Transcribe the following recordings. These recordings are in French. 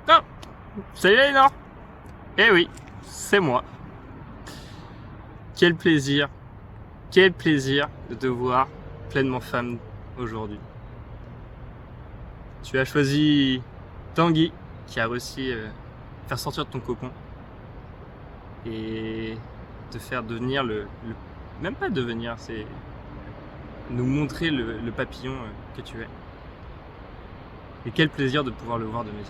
Non. Salut Lénore. Eh oui, c'est moi. Quel plaisir de te voir pleinement femme aujourd'hui. Tu as choisi Tanguy qui a réussi à faire sortir de ton cocon et te faire devenir même pas devenir, c'est nous montrer le papillon que tu es. Et quel plaisir de pouvoir le voir de mes yeux.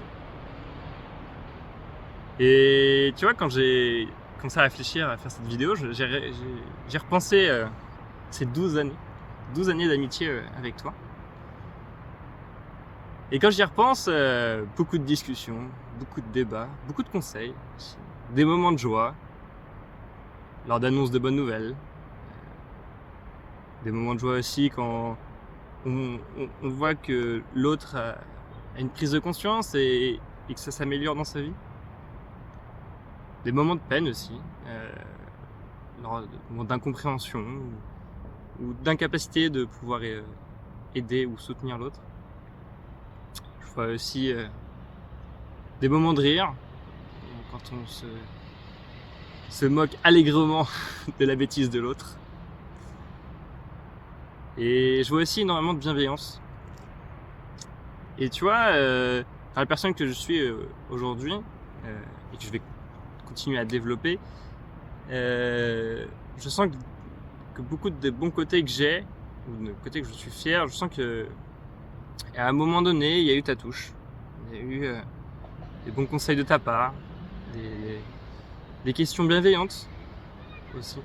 Et tu vois, quand j'ai commencé à réfléchir à faire cette vidéo, j'ai repensé ces 12 années d'amitié avec toi. Et quand j'y repense, beaucoup de discussions, beaucoup de débats, beaucoup de conseils, des moments de joie, lors d'annonces de bonnes nouvelles, des moments de joie aussi quand on voit que l'autre a une prise de conscience et que ça s'améliore dans sa vie. Des moments de peine aussi, lors de moments d'incompréhension ou d'incapacité de pouvoir aider ou soutenir l'autre. Je vois aussi des moments de rire, quand on se moque allègrement de la bêtise de l'autre. Et je vois aussi énormément de bienveillance. Et tu vois, dans la personne que je suis aujourd'hui, et que je vais continuer à développer, je sens que beaucoup de bons côtés que j'ai, ou de côtés que je suis fier, je sens que à un moment donné, il y a eu ta touche. Il y a eu des bons conseils de ta part, des questions bienveillantes aussi.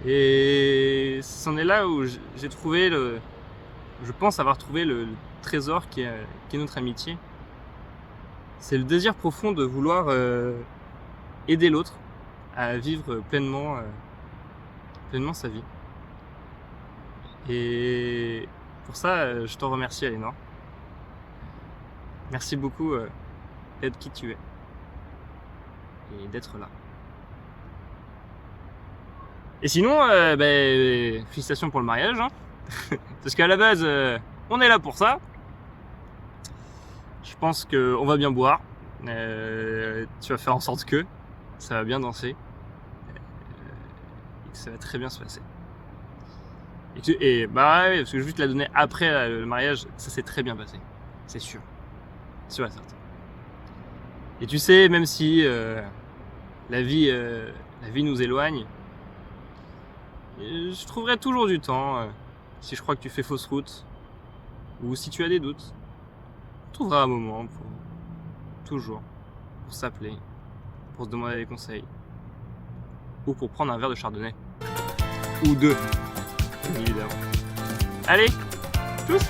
Et c'en est là où j'ai trouvé je pense avoir trouvé le trésor qui est notre amitié. C'est le désir profond de vouloir aider l'autre à vivre pleinement sa vie. Et pour ça, je t'en remercie, Alénore. Merci beaucoup d'être qui tu es et d'être là. Et sinon, félicitations pour le mariage, hein. Parce qu'à la base, on est là pour ça. Je pense qu'on va bien boire. Tu vas faire en sorte que ça va bien danser. Et que ça va très bien se passer. Ouais, parce que je vais te la donner après le mariage, ça s'est très bien passé. C'est sûr. Sûr et certain. Et tu sais, même si la vie nous éloigne, je trouverai toujours du temps, si je crois que tu fais fausse route, ou si tu as des doutes, on trouvera un moment pour s'appeler, pour se demander des conseils, ou pour prendre un verre de chardonnay. Ou deux, évidemment. Allez, tous!